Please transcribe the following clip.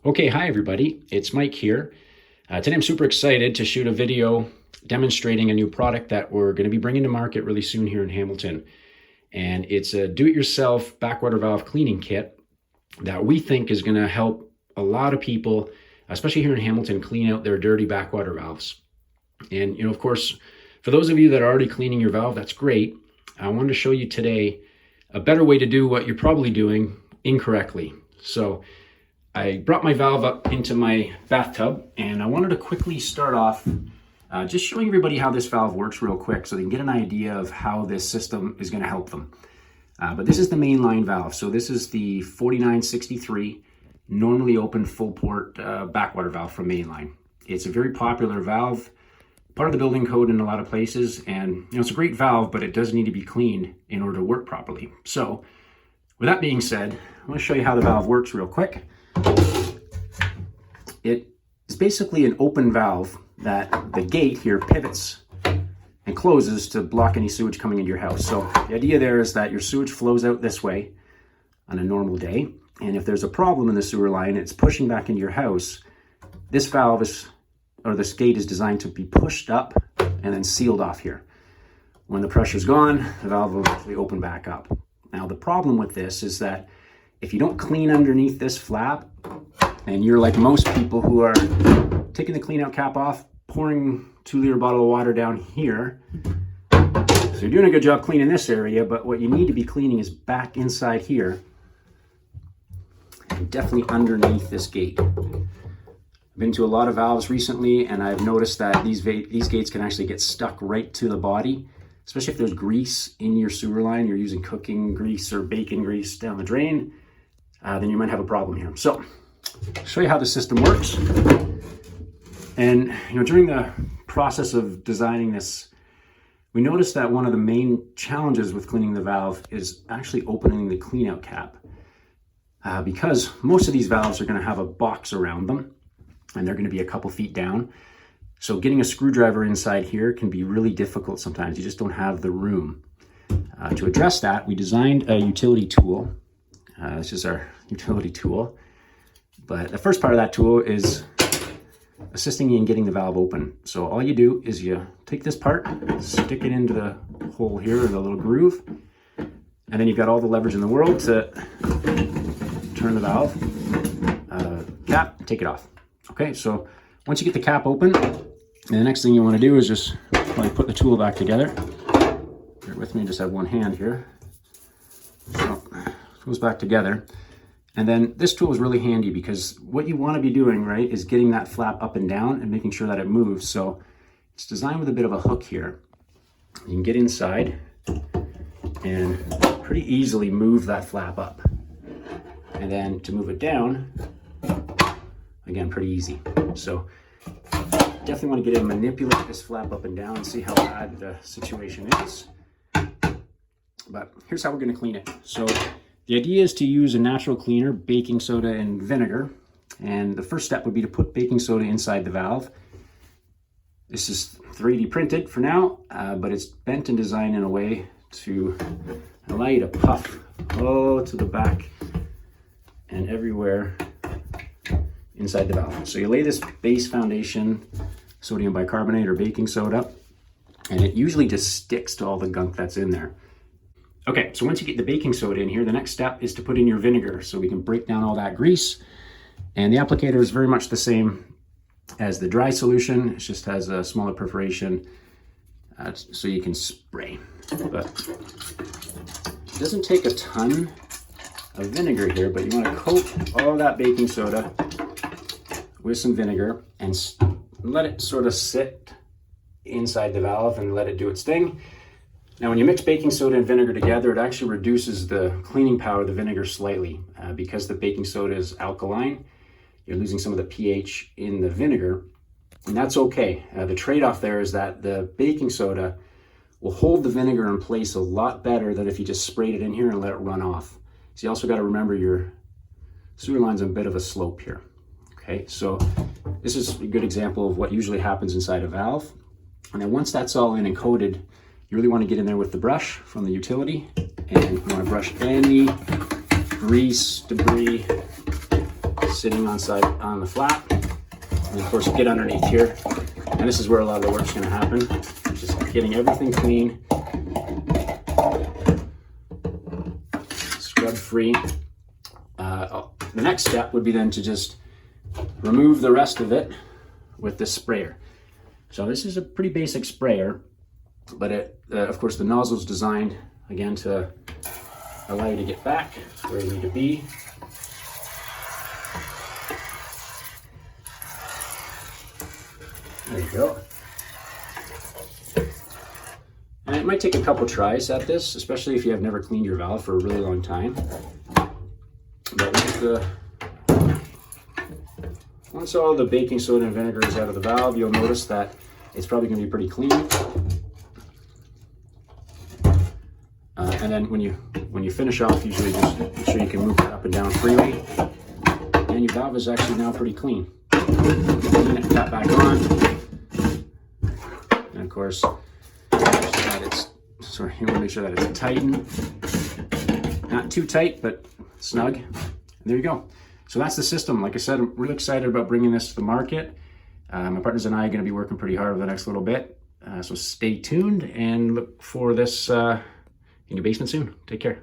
Okay, hi everybody, it's Mike here. Today I'm super excited to shoot a video demonstrating a new product that we're going to be bringing to market really soon here in Hamilton. And it's a do-it-yourself backwater valve cleaning kit that we think is going to help a lot of people, especially here in Hamilton, clean out their dirty backwater valves. And of course, for those of you that are already cleaning your valve, that's great. I wanted to show you today a better way to do what you're probably doing incorrectly. So I brought my valve up into my bathtub, and I wanted to quickly start off just showing everybody how this valve works real quick so they can get an idea of how this system is going to help them. But this is the mainline valve. So this is the 4963 normally open Fullport backwater valve from Mainline. It's a very popular valve, part of the building code in a lot of places, and it's a great valve, but it does need to be cleaned in order to work properly. So with that being said, I want to show you how the valve works real quick. It is basically an open valve that the gate here pivots and closes to block any sewage coming into your house. So the idea there is that your sewage flows out this way on a normal day, and if there's a problem in the sewer line, it's pushing back into your house. This valve this gate is designed to be pushed up and then sealed off here. When the pressure's gone, the valve will actually open back up. Now the problem with this is that if you don't clean underneath this flap, and you're like most people who are taking the clean out cap off, pouring 2-liter bottle of water down here, so you're doing a good job cleaning this area, but what you need to be cleaning is back inside here, and definitely underneath this gate. I've been to a lot of valves recently, and I've noticed that these gates can actually get stuck right to the body, especially if there's grease in your sewer line, you're using cooking grease or bacon grease down the drain, then you might have a problem here. So I'll show you how the system works. And during the process of designing this, we noticed that one of the main challenges with cleaning the valve is actually opening the clean out cap, because most of these valves are going to have a box around them, and they're going to be a couple feet down. So getting a screwdriver inside here can be really difficult sometimes. You just don't have the room. To address that, we designed a utility tool. This is our utility tool. But the first part of that tool is assisting you in getting the valve open. So all you do is you take this part, stick it into the hole here, or the little groove, and then you've got all the leverage in the world to turn the valve cap, take it off. Okay, so once you get the cap open, the next thing you want to do is just put the tool back together. Bear with me, just have one hand here. So it goes back together. And then this tool is really handy because what you want to be doing, right, is getting that flap up and down and making sure that it moves. So it's designed with a bit of a hook here. You can get inside and pretty easily move that flap up. And then to move it down, again, pretty easy. So definitely want to get in and manipulate this flap up and down and see how bad the situation is. But here's how we're going to clean it. So the idea is to use a natural cleaner, baking soda and vinegar. And the first step would be to put baking soda inside the valve. This is 3D printed for now, but it's bent and designed in a way to allow you to puff all to the back and everywhere inside the valve. So you lay this base foundation, sodium bicarbonate or baking soda, and it usually just sticks to all the gunk that's in there. Okay, so once you get the baking soda in here, the next step is to put in your vinegar so we can break down all that grease. And the applicator is very much the same as the dry solution. It just has a smaller perforation so you can spray. But it doesn't take a ton of vinegar here, but you want to coat all that baking soda with some vinegar and let it sort of sit inside the valve and let it do its thing. Now, when you mix baking soda and vinegar together, it actually reduces the cleaning power of the vinegar slightly. Because the baking soda is alkaline, you're losing some of the pH in the vinegar, and that's okay. The trade-off there is that the baking soda will hold the vinegar in place a lot better than if you just sprayed it in here and let it run off. So you also got to remember your sewer line's on a bit of a slope here. Okay, so this is a good example of what usually happens inside a valve. And then once that's all in and coated, you really want to get in there with the brush from the utility, and you want to brush any grease, debris, sitting on the flap. And of course, get underneath here. And this is where a lot of the work's going to happen. Just getting everything clean, scrub free. The next step would be then to just remove the rest of it with this sprayer. So this is a pretty basic sprayer, but of course the nozzle is designed again to allow you to get back where you need to be. There you go. And it might take a couple tries at this, especially if you have never cleaned your valve for a really long time. But once all the baking soda and vinegar is out of the valve, you'll notice that it's probably going to be pretty clean. And then when you finish off, usually just make sure you can move it up and down freely. And your valve is actually now pretty clean. Tap back on. And of course, you want to make sure that it's tightened. Not too tight, but snug. And there you go. So that's the system. Like I said, I'm really excited about bringing this to the market. My partners and I are going to be working pretty hard over the next little bit. So stay tuned and look for this in your basement soon. Take care.